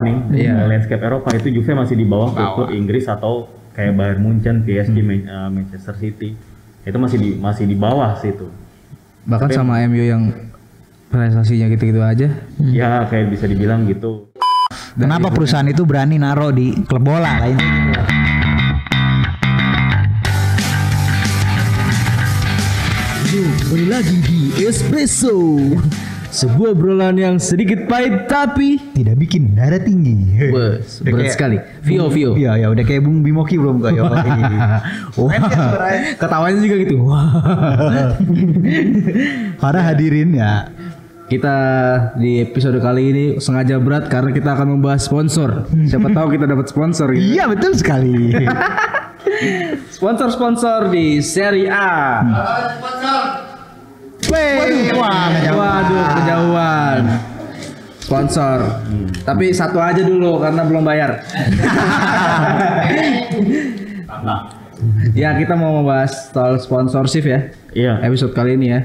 landscape Eropa itu Juve masih di bawah klub Inggris atau kayak Bayern Munchen, PSG, Manchester City. Itu masih di bawah situ. Bahkan tapi, sama MU yang prestasinya gitu-gitu aja. Ya kayak bisa dibilang gitu. Kenapa perusahaan itu berani naruh di klub bola lain? Kembali lagi di Espresso, sebuah obrolan yang sedikit pahit tapi tidak bikin darah tinggi. Berat sekali. Vio. Iya, udah kayak Bung Bimoki belum kak? Ketawanya juga gitu. Para hadirin ya. Kita di episode kali ini sengaja berat karena kita akan membahas sponsor. Siapa tahu kita dapat sponsor gitu. Iya, betul sekali. Sponsor di Serie A. Waduh, kejauhan. Sponsor. Tapi satu aja dulu karena belum bayar. Ya, kita mau membahas soal sponsorship ya. Iya. Episode kali ini ya.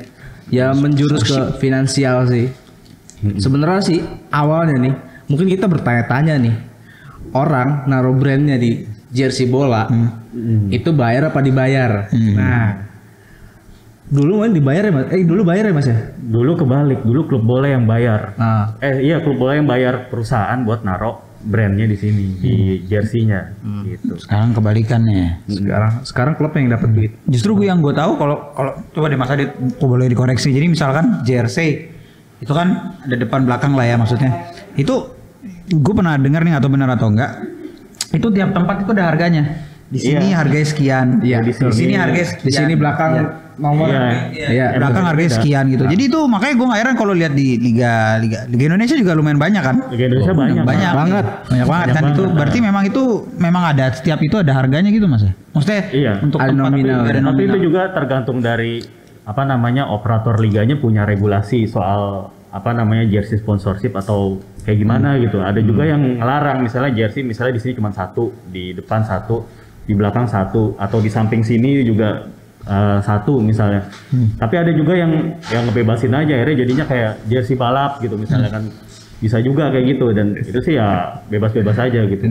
Ya menjurus ke finansial sih. Sebenarnya sih awalnya nih, mungkin kita bertanya-tanya nih. Orang naruh brandnya di jersey bola, itu bayar apa dibayar? Nah, dulu kan dibayar ya mas? Dulu bayar ya mas ya? Dulu kebalik, dulu klub bola yang bayar. Iya klub bola yang bayar perusahaan buat naruh brandnya di sini di jersey-nya. Gitu. Sekarang kebalikannya. Sekarang klub yang dapat duit. Justru yang gue tahu kalau coba deh Mas Adit, boleh dikoreksi. Jadi misalkan jersey itu kan ada depan belakang lah ya maksudnya. Itu gue pernah dengar nih atau benar atau enggak? Itu tiap tempat itu ada harganya. Di sini harganya sekian. Iya. Di sini harganya sekian. Di sini belakang nomor. Iya. Belakang harganya sekian gitu. Jadi itu makanya gue nggak heran kalau lihat di Liga Indonesia juga lumayan banyak kan. Liga Indonesia banyak banget kan. Itu berarti memang ada setiap itu ada harganya gitu mas. Maksudnya untuk nominal. Tapi itu juga tergantung dari operator liganya punya regulasi soal jersey sponsorship atau kayak gimana gitu. Ada juga yang ngelarang misalnya jersey di sini cuma satu, di depan satu, di belakang satu, atau di samping sini juga satu misalnya. Tapi ada juga yang ngebebasin aja, akhirnya jadinya kayak jersey balap gitu misalnya kan, bisa juga kayak gitu, dan itu sih ya bebas-bebas aja gitu.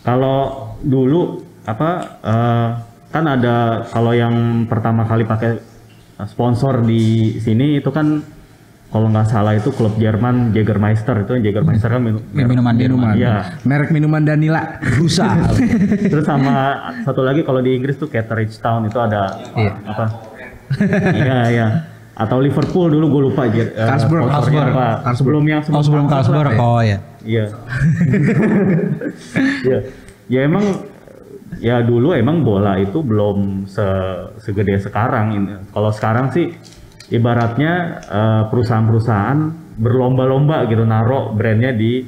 Kalau dulu kan ada, kalau yang pertama kali pakai sponsor di sini itu kan kalau nggak salah itu klub Jerman Jägermeister. Itu Jägermeister kan minuman. Iya. Merek minuman Danila rusak. Terus sama satu lage kalau di Inggris tuh Cateridge Town itu ada Iya. Atau Liverpool dulu gue lupa Carlsberg. Sebelum Carlsberg. Oh ya. Iya. Ya emang ya dulu emang bola itu belum segede sekarang. Kalau sekarang sih ibaratnya perusahaan-perusahaan berlomba-lomba gitu naruh brandnya di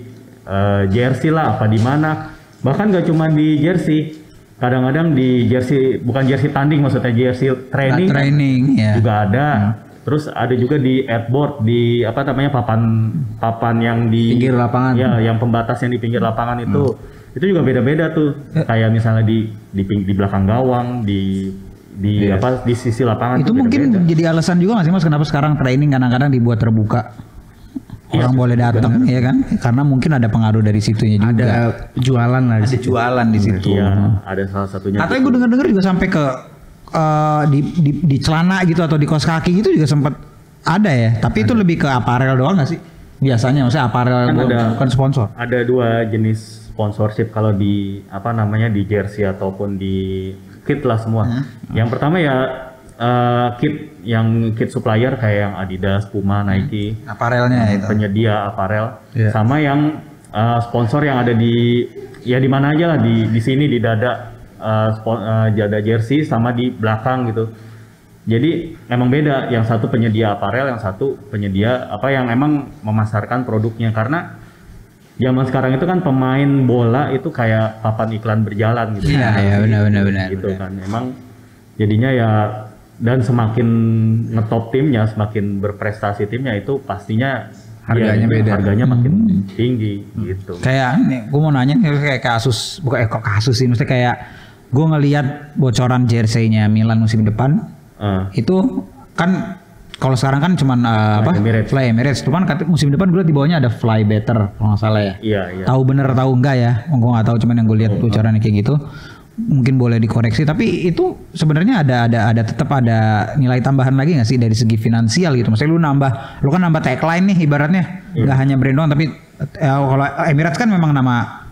jersey lah apa di mana, bahkan gak cuma di jersey, kadang-kadang di jersey, bukan jersey tanding maksudnya, jersey training juga ada. Terus ada juga di headboard, di papan yang di pinggir lapangan, ya yang pembatas yang di pinggir lapangan itu juga beda-beda tuh, kayak misalnya di belakang gawang, di sisi lapangan itu mungkin jadi alasan juga nggak sih mas kenapa sekarang training kadang-kadang dibuat terbuka, orang boleh datang ya kan, karena mungkin ada pengaruh dari situnya juga, ada jualan lah, ada jualan di situ. Iya, ada salah satunya. Atau gue dengar juga sampai ke di celana gitu atau di kaos kaki gitu juga sempat ada ya, tapi itu lebih ke aparel doang nggak sih biasanya, maksudnya aparel kan bukan sponsor. Ada dua jenis sponsorship kalau di di jersey ataupun di kit lah semua. Yang pertama ya kit supplier kayak yang Adidas, Puma, Nike, aparelnya itu. Penyedia aparel, sama yang sponsor yang ada di mana aja lah, di sini di dada, dada jersey sama di belakang gitu. Jadi emang beda, yang satu penyedia aparel, yang satu penyedia yang emang memasarkan produknya, karena zaman sekarang itu kan pemain bola itu kayak papan iklan berjalan gitu. Iya, benar. Gitu kan. Emang jadinya ya, dan semakin ngetop timnya, semakin berprestasi timnya, itu pastinya harganya beda. Harganya makin tinggi gitu. Kayak nih, gue mau nanya kayak kasus, bukan kasus sih, maksudnya kayak gue ngelihat bocoran jersey-nya Milan musim depan. Itu kan Kalau sekarang kan cuman Emirates. Fly Emirates. Cuman musim depan gue liat di bawahnya ada Fly Better kalau nggak salah ya. Iya, iya. Tahu bener tahu enggak ya? Gue nggak tahu, cuman yang gue lihat bocorannya kayak gitu. Mungkin boleh dikoreksi, tapi itu sebenarnya ada tetap ada nilai tambahan lagi nggak sih dari segi finansial gitu? Maksudnya lu kan nambah tagline nih ibaratnya, nggak hanya brand doang, tapi kalau Emirates kan memang nama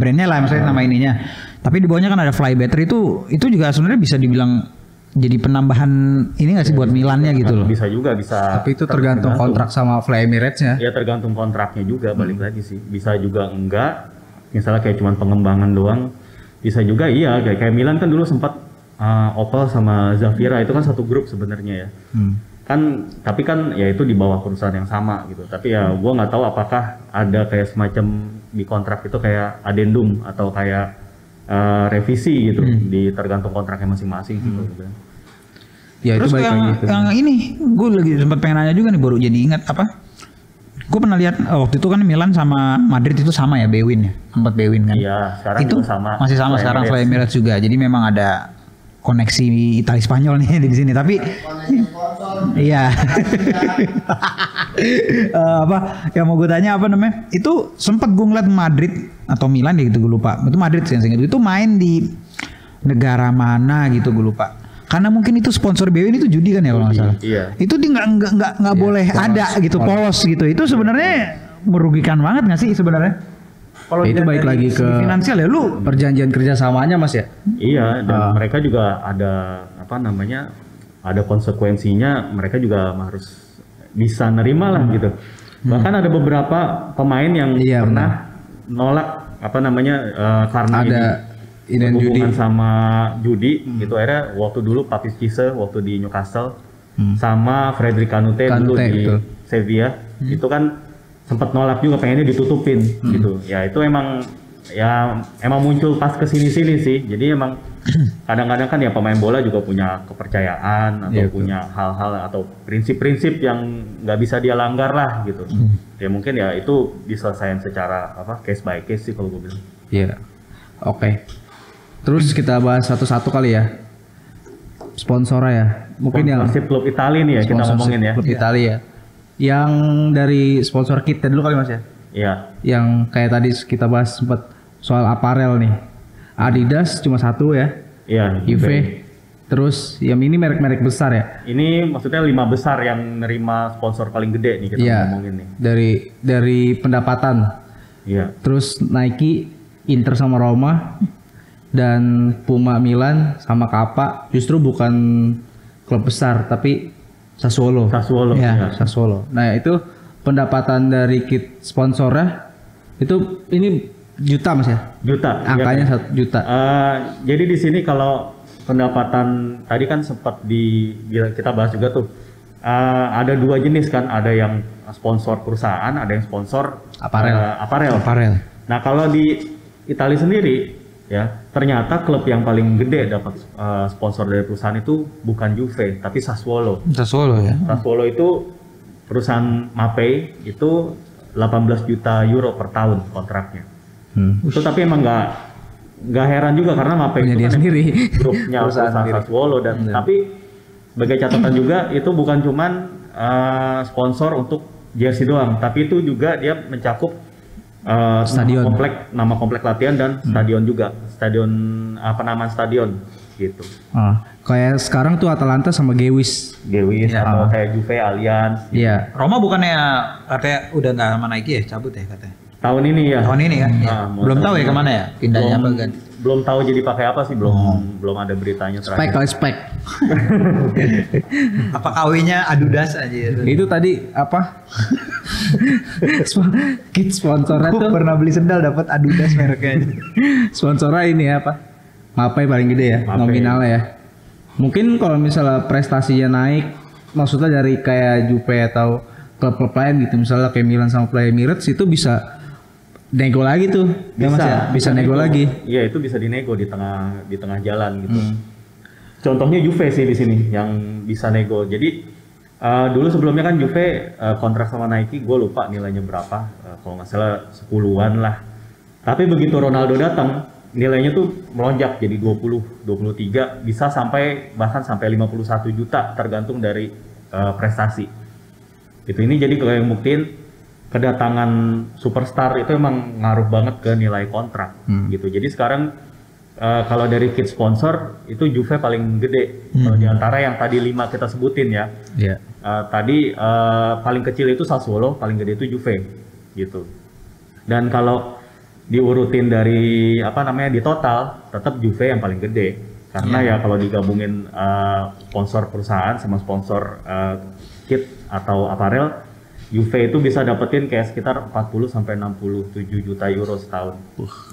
brandnya lah, maksudnya nama ininya. Tapi di bawahnya kan ada Fly Better, itu juga sebenarnya bisa dibilang jadi penambahan ini nggak sih buat Milannya gitu loh? Bisa juga, bisa. Tapi itu tergantung kontrak sama Fly Emirates-nya. Ya tergantung kontraknya juga, balik lagi sih. Bisa juga enggak. Misalnya kayak cuman pengembangan doang. Bisa juga iya, kayak Milan kan dulu sempat Opel sama Zafira itu kan satu grup sebenarnya ya. Kan tapi kan ya itu di bawah perusahaan yang sama gitu. Tapi ya gua nggak tahu apakah ada kayak semacam di kontrak itu kayak adendum atau kayak revisi gitu di tergantung kontraknya masing-masing gitu. Ya Terus itu baik lagi itu. yang ini gue lagi sempat pengen nanya juga nih, baru jadi ingat apa? Gue pernah lihat waktu itu kan Milan sama Madrid itu sama ya, Bewin ya, sempat Bewin kan? Iya, sekarang itu juga sama. masih sama Fly sekarang Fly Emirates. Emirates juga. Jadi memang ada koneksi Itali Spanyol nih di sini. Tapi iya. Apa yang mau gue tanya apa namanya? Itu sempat gue ngeliat Madrid atau Milan ya gitu, gue lupa. Itu Madrid sih yang saya ingat. Itu main di negara mana gitu, gue lupa. Karena mungkin itu sponsor BWN itu judi kan ya kalau nggak salah. Iya. Itu dia nggak boleh ada gitu, polos gitu. Itu sebenarnya merugikan banget nggak sih sebenarnya? Kalau Itu baik lagi ke finansial ya, lu perjanjian kerjasamanya Mas ya. Iya, dan mereka juga ada apa namanya, ada konsekuensinya. Mereka juga harus bisa nerima lah gitu. Bahkan ada beberapa pemain yang Iya, pernah nolak apa namanya karena Ada ini inen judi. hubungan sama judi gitu. Akhirnya waktu dulu Papis Cisse waktu di Newcastle sama Frederick Canute dulu Canute, di betul. Sevilla itu kan sempat nolak juga, pengennya ditutupin gitu. Ya itu emang muncul pas kesini-sini sih. Jadi emang kadang-kadang kan ya pemain bola juga punya kepercayaan atau Iya, punya hal-hal atau prinsip-prinsip yang nggak bisa dia langgar lah gitu. Ya mungkin ya itu diselesaikan secara case by case sih kalau gue bilang. Iya. Oke. Terus kita bahas satu-satu kali ya. Sponsornya ya. Mungkin yang Sponsorship klub Italia nih ya kita sponsorship ngomongin ya. klub Italia ya. Yang dari sponsor kita dulu kali Mas ya. Iya. Yang kayak tadi kita bahas sempat soal aparel nih. Adidas cuma satu ya. Iya. Juve. Terus yang ini merek-merek besar ya. Ini maksudnya 5 besar yang nerima sponsor paling gede nih kita Iya. ngomongin nih. Dari pendapatan. Iya. Terus Nike, Inter sama Roma, dan Puma Milan sama Kappa justru bukan klub besar tapi Sassuolo. Sassuolo. Ya, Iya. Sassuolo. Nah, itu pendapatan dari kit sponsornya itu ini juta Mas ya? Juta. Angkanya Iya. 1 juta. Jadi di sini kalau pendapatan tadi kan sempat kita bahas juga tuh. Ada 2 jenis kan, ada yang sponsor perusahaan, ada yang sponsor Aparel. aparel. Nah kalau di Italia sendiri ya ternyata klub yang paling gede dapat sponsor dari perusahaan itu bukan Juve tapi Sassuolo. Sassuolo ya. Sassuolo itu perusahaan Mapei itu 18 juta euro per tahun kontraknya. Itu tapi emang nggak heran juga karena Mapei Punya itu dia kan sendiri. grupnya Perusahaan perusahaan sendiri. Sassuolo dan tapi sebagai catatan juga itu bukan cuman sponsor untuk jersey doang, tapi itu juga dia mencakup Stadion. nama komplek latihan dan stadion juga, penamaan stadion gitu. Kayak sekarang tuh Atalanta sama Gewis. Gewis atau kayak Juve Allianz Iya. Roma bukannya katanya udah nggak sama Nike ya, cabut ya katanya. tahun ini ya. Tahun ini kan? Nah, mau Belum tahun tahu ya ini. kemana ya? Pindahnya apa kan? Belum tahu jadi pakai apa sih, belum ada beritanya Spek terakhir. kali spek. Apa kawinnya Adidas aja itu? Itu tadi apa? Kit sponsornya Aku tuh pernah beli sendal dapat Adidas mereknya. sponsornya ini apa? Mapei paling gede ya, Mapei. nominalnya ya. Mungkin kalau misalnya prestasinya naik, maksudnya dari kayak Juve atau klub-klub lain gitu, misalnya kayak Milan sama Fly Emirates itu bisa nego lagi tuh, ya Mas ya? Bisa nego lagi. Iya, itu bisa dinego di tengah jalan gitu. Contohnya Juve sih di sini yang bisa nego. Jadi dulu sebelumnya kan Juve kontrak sama Nike, gue lupa nilainya berapa, kalau nggak salah 10-an lah. Tapi begitu Ronaldo datang, nilainya tuh melonjak jadi 20, 23, bisa bahkan sampai 51 juta tergantung dari prestasi. Gitu. Ini jadi kalau yang buktiin kedatangan superstar itu emang ngaruh banget ke nilai kontrak gitu. Jadi sekarang kalau dari kit sponsor itu Juve paling gede. Kalau di antara yang tadi 5 kita sebutin ya. Iya. Tadi paling kecil itu Sassuolo, paling gede itu Juve gitu. Dan kalau diurutin dari di total tetap Juve yang paling gede karena ya kalau digabungin sponsor perusahaan sama sponsor kit atau apparel, Juve itu bisa dapetin kayak sekitar 40 sampai 67 juta euro setahun.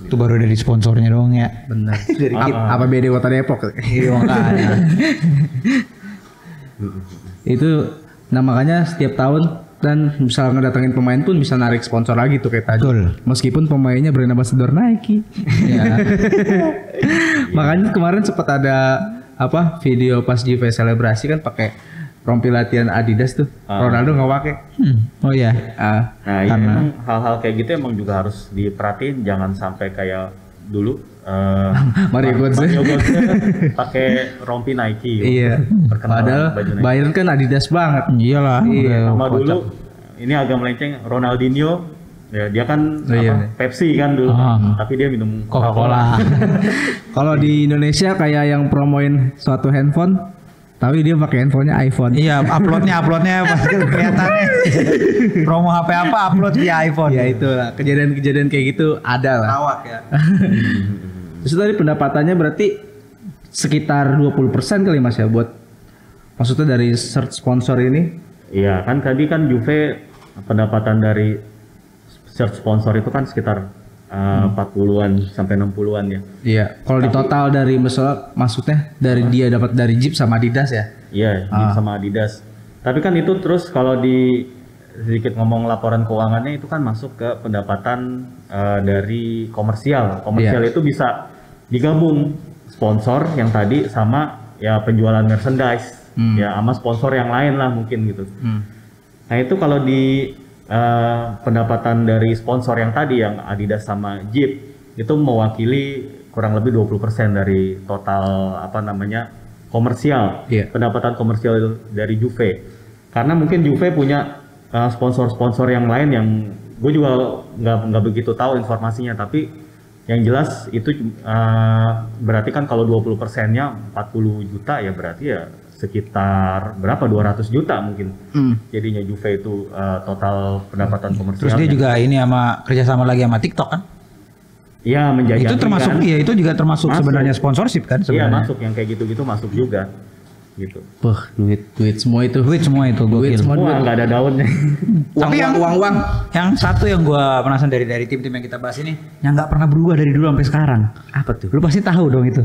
Itu baru dari sponsornya doang ya. Benar. Dari apa BD Kota Depok? Iya makanya. Itu makanya setiap tahun dan misal ngedatengin pemain pun bisa narik sponsor lagi tuh kayak tadi. Betul. Meskipun pemainnya brand ambassador Nike. Ya. Makanya kemarin sempat ada video pas Juve selebrasi kan pakai rompi latihan Adidas tuh. Ronaldo nggak pakai. Oh iya. Nah, iya emang hal-hal kayak gitu emang juga harus diperhatiin, jangan sampai kayak dulu Mario Götze pakai rompi Nike. Iya. Padahal Bayern kan Adidas banget. Iyalah. Iya. Sama dulu ini agak melenceng, Ronaldinho ya dia kan Pepsi kan dulu, tapi dia minum Coca-Cola. Kalau di Indonesia kayak yang promoin suatu handphone, tapi dia pakai handphonenya iPhone. Iya, uploadnya pasti kelihatannya. Promo HP apa upload via iPhone. Ya itulah, kejadian-kejadian kayak gitu ada lah. Lawak ya. Terus tadi pendapatannya berarti sekitar 20% kali Mas ya buat maksudnya dari search sponsor ini? Iya, kan tadi kan Juve pendapatan dari search sponsor itu kan sekitar 40-an sampai 60-an ya. Iya, kalau di total dari maksudnya dari dia dapat dari Jeep sama Adidas ya? Iya, Jeep sama Adidas. Tapi kan itu terus kalau sedikit ngomong laporan keuangannya itu kan masuk ke pendapatan dari komersial. Komersial itu bisa digabung sponsor yang tadi sama ya penjualan merchandise ya sama sponsor yang lain lah mungkin gitu. Nah itu kalau di pendapatan dari sponsor yang tadi yang Adidas sama Jeep itu mewakili kurang lebih 20% dari total komersial. Pendapatan komersial dari Juve. Karena mungkin Juve punya sponsor-sponsor yang lain yang gue juga nggak begitu tahu informasinya, tapi yang jelas itu berarti kan kalau 20%-nya 40 juta ya berarti ya sekitar berapa 200 juta mungkin jadinya Juve itu total pendapatan komersial. Terus dia juga ini kerjasama lagi sama TikTok kan? Iya menjajaki. Itu termasuk kan? Iya itu juga termasuk sebenarnya sponsorship kan sebenarnya. Iya masuk yang kayak gitu-gitu masuk juga gitu. Duit semua itu. Duit semua nggak ada daunnya. Tapi yang satu yang gue penasaran dari tim-tim yang kita bahas ini yang nggak pernah berubah dari dulu sampai sekarang. Apa tuh? Lu pasti tahu dong itu.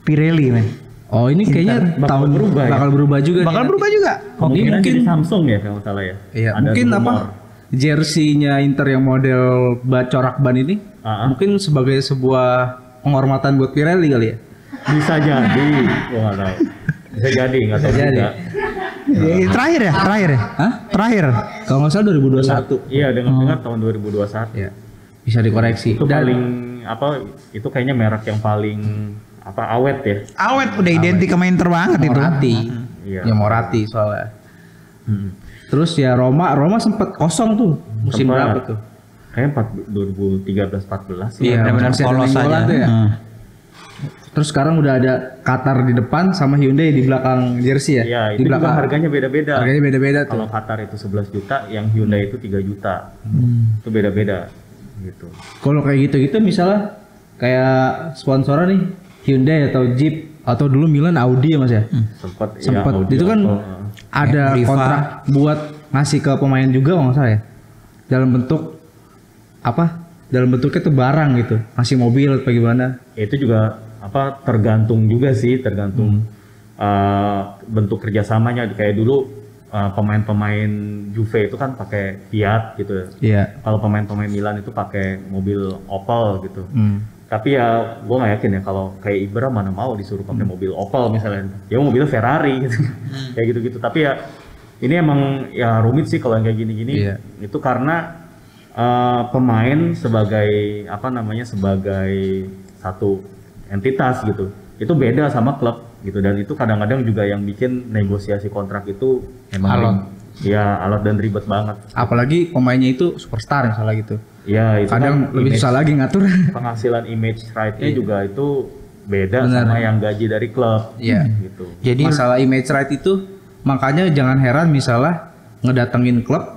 Pirelli men. Oh ini kayaknya bakal berubah juga. Bakal berubah juga. Mungkin Samsung ya kalau salah ya. Iya. Mungkin jersey-nya Inter yang model corak ban ini mungkin sebagai sebuah penghormatan buat Pirelli kali ya. Bisa jadi, gua nggak tahu. Bisa jadi, nggak tahu juga. Terakhir ya? Hah? Terakhir. Kalau nggak salah 2021. Iya, dengar tahun 2021. Ya. Bisa dikoreksi. Itu paling itu kayaknya merek yang paling awet ya. Awet udah identik sama Inter banget itu. Morati. Ya Morati soalnya. Terus ya Roma sempat kosong tuh musim berapa tuh? Kayaknya 2013-14. Iya, benar polos aja. Tuh ya. Terus sekarang udah ada Qatar di depan sama Hyundai di belakang jersey ya? Iya, di itu belakang. juga harganya beda-beda. Harganya beda-beda tuh. Kalau Qatar itu 11 juta, yang Hyundai itu 3 juta. Itu beda-beda gitu. Kalau kayak gitu-gitu misalnya kayak sponsoran nih Hyundai atau Jeep atau dulu Milan Audi ya Mas ya? Sempat. Itu kan ada kontrak buat ngasih ke pemain juga kalau nggak salah ya. Dalam bentuk dalam bentuknya tuh barang gitu, ngasih mobil atau gimana? Itu juga tergantung juga sih, tergantung bentuk kerjasamanya. Kayak dulu pemain-pemain Juve itu kan pakai Fiat gitu. Iya. Kalau pemain-pemain Milan itu pakai mobil Opel gitu. Tapi ya gue nggak yakin ya kalau kayak Ibra mana mau disuruh pakai mobil Opel misalnya, ya mobil Ferrari gitu. Kayak gitu-gitu. Tapi ya ini emang ya rumit sih kalau yang kayak gini-gini. Itu karena pemain sebagai sebagai satu entitas gitu. Itu beda sama klub gitu, dan itu kadang-kadang juga yang bikin negosiasi kontrak itu emang alot dan ribet banget. Apalagi pemainnya itu superstar misalnya gitu. Ya, itu Kadang kan lebih susah lagi ngatur. penghasilan image right-nya juga itu beda sama yang gaji dari klub. Iya. Gitu. Jadi Masalah image right itu makanya jangan heran misalnya ngedatengin klub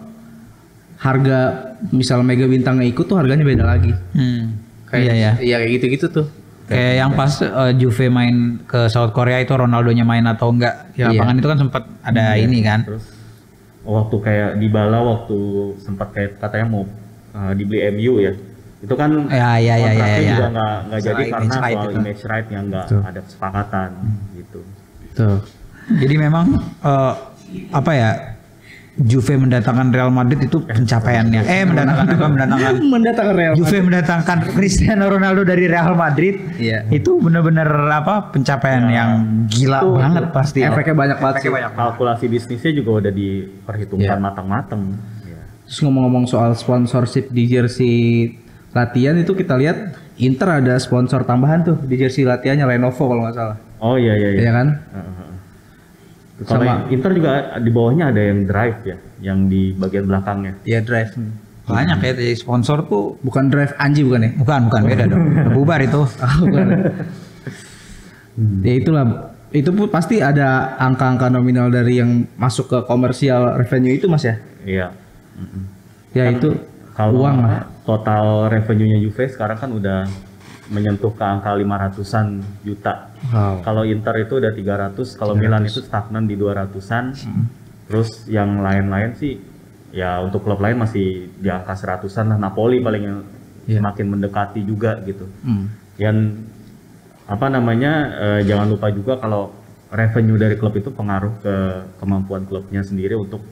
harga misal mega bintangnya ikut tuh harganya beda lagi. Kayak iya kayak gitu-gitu tuh. Kayak yang pas Juve main ke South Korea itu Ronaldonya main atau enggak di lapangan itu kan sempat ada ini kan. Terus waktu kayak Dybala waktu sempat kayak katanya mau dibeli MU ya. Itu kan kontraknya juga nggak jadi karena soal image right yang nggak ada kesepakatan gitu. Tuh. Jadi memang apa ya, Juve mendatangkan Real Madrid itu pencapaiannya. Mendatangkan Real Juve mendatangkan Cristiano Ronaldo dari Real Madrid. Iya. Itu benar-benar apa, pencapaian yang gila banget pasti. Efeknya banyak banget sih. Kalkulasi bisnisnya juga udah diperhitungkan matang-matang. Ya. Terus ngomong-ngomong soal sponsorship di jersey latihan itu kita lihat Inter ada sponsor tambahan tuh di jersey latihannya Lenovo kalau nggak salah. Oh iya. Iya kan? Kalau Inter juga di bawahnya ada yang drive ya, yang di bagian belakangnya. Iya Drive. Banyak ya dari sponsor tuh. Bukan Drive Anji bukan ya? Bukan beda dong. Bubar itu. Bukan. Ya itulah. Itu pun pasti ada angka-angka nominal dari yang masuk ke komersial revenue itu Mas ya? Iya. Ya itu Kalau uang lah. total revenue-nya Juve sekarang kan udah menyentuh ke angka 500-an juta. Wow. Kalau Inter itu udah 300, kalau Milan itu stagnan di 200-an. Terus yang lain-lain sih ya untuk klub lain masih di angka 100-an lah. Napoli paling yang semakin mendekati juga gitu. Dan apa namanya jangan lupa juga kalau revenue dari klub itu pengaruh ke kemampuan klubnya sendiri untuk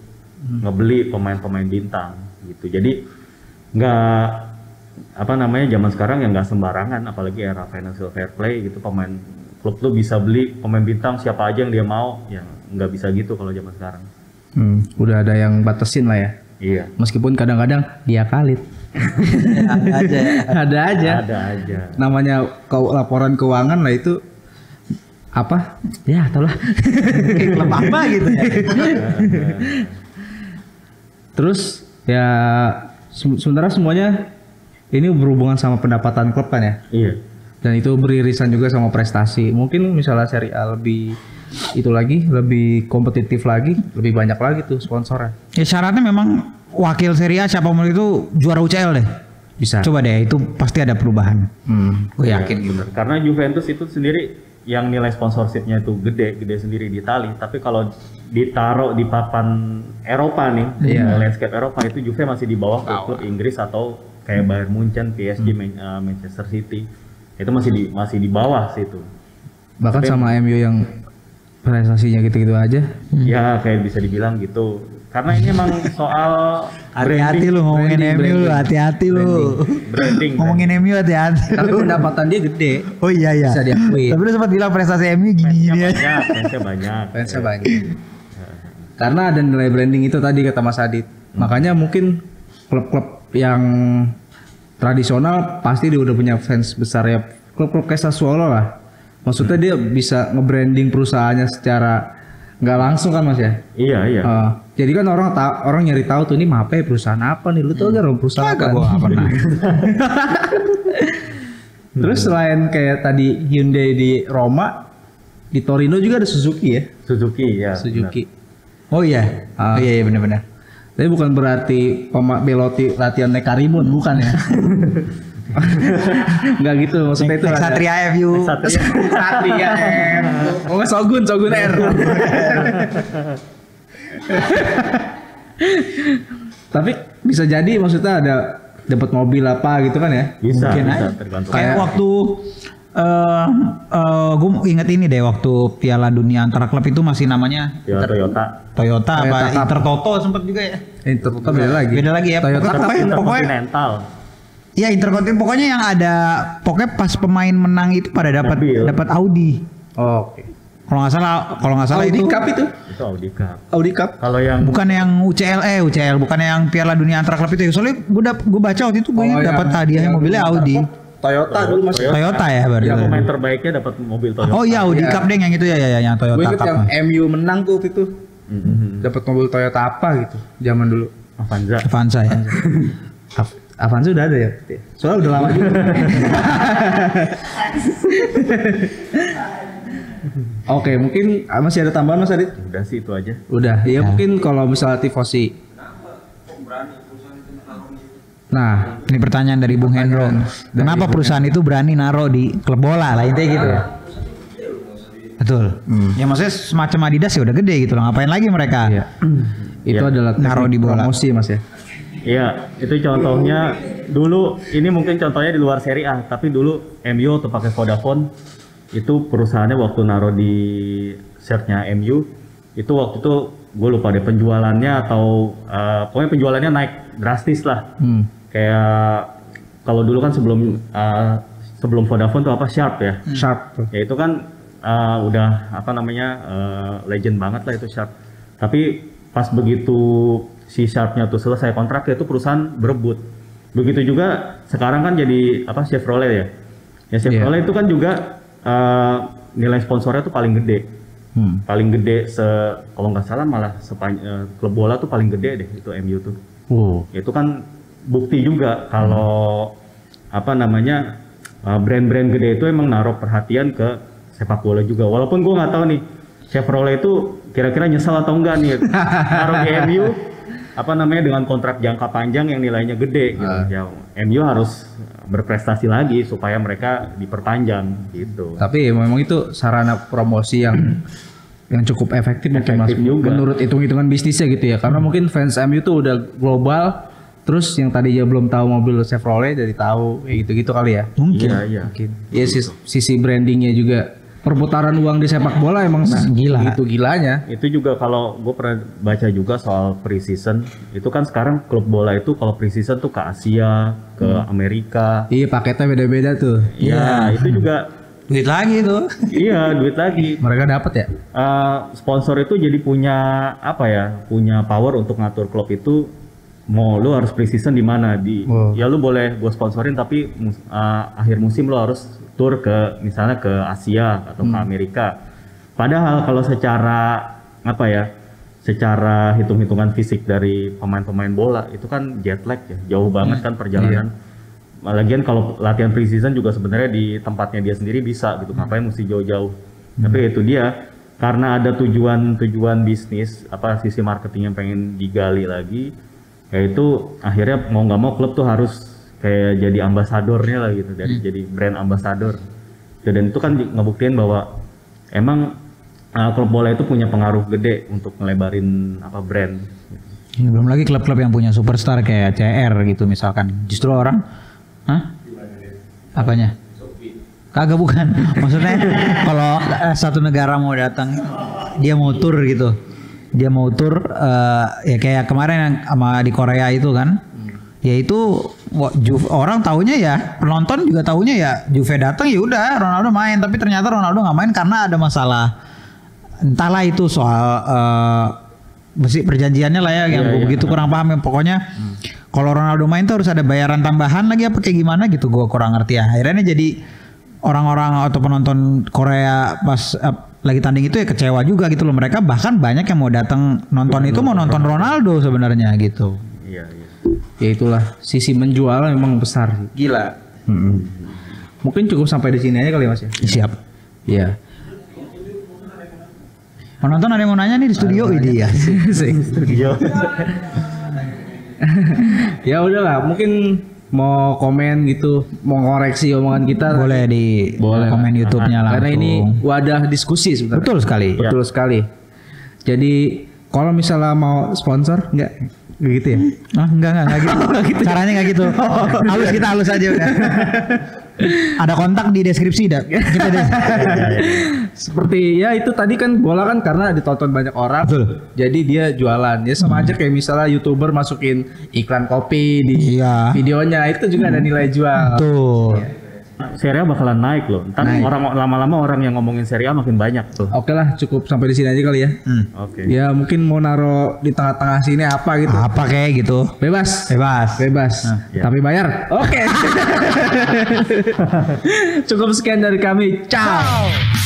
ngebeli pemain-pemain bintang gitu. Jadi nggak apa namanya zaman sekarang yang nggak sembarangan, apalagi era financial fair play gitu, pemain klub tuh bisa beli pemain bintang siapa aja yang dia mau, ya nggak bisa gitu kalau zaman sekarang. Udah ada yang batasin lah ya. Iya. Meskipun kadang-kadang dia kalit. Ada aja. Namanya laporan keuangan lah itu apa? Ya, tau lah. Kayak klub apa gitu ya. Terus ya sementara semuanya ini berhubungan sama pendapatan klub kan ya? Iya. Dan itu beririsan juga sama prestasi. Mungkin misalnya Serie A lebih itu lagi, lebih kompetitif lagi, lebih banyak lagi tuh sponsornya. Ya syaratnya memang wakil Serie A siapapun itu juara UCL deh. Bisa. Coba deh, itu pasti ada perubahan. Gue yakin Bener. Karena Juventus itu sendiri yang nilai sponsorshipnya itu gede sendiri di Itali. Tapi kalau ditaruh di papan Eropa nih, landscape Eropa itu Juve masih di bawah klub Inggris atau kayak Bayern Munchen, PSG, Manchester City. Itu masih di bawah situ. Bahkan sama MU yang prestasinya gitu-gitu aja. Ya kayak bisa dibilang gitu. Karena ini emang soal hati-hati lu ngomongin MU lu, hati-hati lu. Branding. Ngomongin MU hati-hati. Tapi pendapatan dia gede. Oh iya. Bisa diakui. Tapi lu sempat bilang prestasi MU gini-gini aja. Fansnya banyak. Karena ada nilai branding itu tadi kata Mas Adit. Makanya mungkin klub-klub yang tradisional pasti dia udah punya fans besar ya. Klub-klub kayak Sassuolo lah. Maksudnya dia bisa nge-branding perusahaannya secara nggak langsung kan Mas ya? Iya. Jadi kan orang nyari tahu tuh ini Mape perusahaan apa nih? Lu tau gak perusahaan apa? Gua nggak pernah. Terus selain kayak tadi Hyundai di Roma, di Torino juga ada Suzuki ya? Suzuki. Oh iya. Iya benar-benar. Tapi bukan berarti Belotti latihan naik Karimun, bukan ya? Enggak gitu, maksudnya itu Satria FU. Satria M. Oh, Sogun R. Tapi bisa jadi maksudnya ada dapat mobil apa gitu kan ya? Bisa tergantung. Kayak waktu gue inget ini deh, waktu Piala Dunia antara klub itu masih namanya Toyota apa Intertoto sempat juga ya. Intertoto beda lagi ya. Toyota pokoknya ya Intercontinental, pokoknya yang ada, pokoknya pas pemain menang itu pada dapat Audi. Oke. Kalau nggak salah Audi itu Cup itu. Itu Audi Cup. Kalau yang bukan yang UCL, bukan yang Piala Dunia antara klub itu. Soalnya gue baca waktu itu gue dapat hadiahnya mobilnya Audi. Toyota dulu Mas. Toyota ya berarti. Yang pemain terbaiknya dapat mobil Toyota. Oh iya, Audi Cup deh yang itu ya yang Gue Toyota inget Cup. yang MU menang tuh waktu itu. Dapat mobil Toyota apa gitu zaman dulu. Avanza. Avanza ya. Avanza udah ada ya? Soalnya udah lama juga. Oke, mungkin masih ada tambahan Mas Adit? Udah sih itu aja. Udah. Ya mungkin kalau misalnya tifosi. Nah, Ini pertanyaan dari Bung Hendro. Kenapa perusahaan itu berani naruh di klub bola lah intinya gitu. Betul. Ya maksudnya semacam Adidas ya udah gede gitu loh. Ngapain lagi mereka? itu adalah naruh di bola. promosi Mas ya. Iya, itu contohnya dulu ini mungkin contohnya di luar Serie A, tapi dulu MU atau pakai Vodafone itu perusahaannya waktu naruh di shirtnya MU itu waktu itu gue lupa deh penjualannya atau pokoknya penjualannya naik drastis lah. Kayak kalau dulu kan sebelum Vodafone tuh apa Sharp ya. Sharp. Ya itu kan udah apa namanya legend banget lah itu Sharp. Tapi pas begitu si Sharp-nya tuh selesai kontrak itu perusahaan berebut. Begitu juga sekarang kan jadi apa Chevrolet ya. Ya Chevrolet itu kan juga nilai sponsornya tuh paling gede. Paling gede kalau nggak salah malah klub bola tuh paling gede deh itu MU tuh. Itu kan bukti juga kalau apa namanya brand-brand gede itu emang naruh perhatian ke sepak bola juga. Walaupun gue nggak tahu nih Chevrolet itu kira-kira nyesal atau enggak nih naruh di MU apa namanya dengan kontrak jangka panjang yang nilainya gede gitu. Ya MU harus berprestasi lagi supaya mereka diperpanjang gitu. Tapi memang itu sarana promosi yang cukup efektif mungkin Mas juga. Menurut hitung-hitungan bisnisnya gitu ya. Karena mungkin fans MU tuh udah global. Terus yang tadinya belum tahu mobil Chevrolet jadi tahu kayak gitu-gitu kali ya. Mungkin. Iya. Mungkin. Ya sisi brandingnya juga. Perputaran uang di sepak bola emang gila. Gitu gilanya. Itu juga kalau gue pernah baca juga soal pre-season, itu kan sekarang klub bola itu kalau pre-season tuh ke Asia, ke Amerika. Iya paketnya beda-beda tuh. Iya, itu juga Duit lagi tuh. iya duit lagi. Mereka dapat ya. Sponsor itu jadi punya apa ya? Punya power untuk ngatur klub itu. Mau lu harus pre-season di mana ya lu boleh gue sponsorin tapi akhir musim lu harus tur ke misalnya ke Asia atau ke Amerika. Padahal kalau secara apa ya? Secara hitung-hitungan fisik dari pemain-pemain bola itu kan jet lag ya, jauh banget kan perjalanan. Lagian kalau latihan pre-season juga sebenarnya di tempatnya dia sendiri bisa gitu. Ngapain mesti jauh-jauh. Tapi itu dia karena ada tujuan bisnis apa sisi marketing yang pengen digali lagi. Yaitu akhirnya mau nggak mau klub tuh harus kayak jadi ambasadornya lah gitu, jadi brand ambasador. Dan itu kan ngebuktiin bahwa emang klub bola itu punya pengaruh gede untuk ngelebarin apa brand. Belum lagi klub-klub yang punya superstar kayak CR gitu misalkan. Justru orang, apanya? Kagak bukan. Maksudnya kalau satu negara mau datang, dia mau tur gitu. Dia mau tur ya kayak kemarin yang sama di Korea itu kan. Ya itu orang taunya ya, penonton juga taunya ya Juve datang ya udah Ronaldo main, tapi ternyata Ronaldo nggak main karena ada masalah. Entahlah itu soal perjanjiannya lah ya yang begitu kurang paham ya. Pokoknya kalau Ronaldo main tuh harus ada bayaran tambahan lagi apa kayak gimana gitu, gue kurang ngerti ya. Akhirnya jadi orang-orang atau penonton Korea pas lagi tanding itu ya kecewa juga gitu loh. Mereka bahkan banyak yang mau datang nonton itu mau nonton Ronaldo sebenarnya gitu. Iya. Ya itulah sisi menjual memang besar. Gila. Mungkin cukup sampai di sini aja kali Mas ya. Siap. Iya. Penonton ada yang mau nanya nih di studio ini ya. Studio. Ya udahlah, mungkin mau komen gitu, mau koreksi omongan kita Boleh di komen YouTube-nya langsung. karena ini wadah diskusi sebenarnya. Betul sekali. Betul sekali. Jadi kalau misalnya mau sponsor enggak gitu ya? Enggak gitu. Caranya enggak gitu. Halus aja udah. Ada kontak di deskripsi dah. Kita Seperti ya itu tadi kan bola kan karena ditonton banyak orang. Betul. Jadi dia jualan. Ya sama aja kayak misalnya YouTuber masukin iklan kopi di videonya itu juga ada nilai jual. Betul. Serie A bakalan naik loh. Ntar Naik. orang lama-lama orang yang ngomongin Serie A makin banyak tuh. Oke lah, cukup sampai di sini aja kali ya. Oke. Ya mungkin mau naro di tengah-tengah sini apa gitu. Apa kayak gitu? Bebas. Bebas. Bebas. ya. Tapi bayar. Oke. Cukup sekian dari kami. Ciao.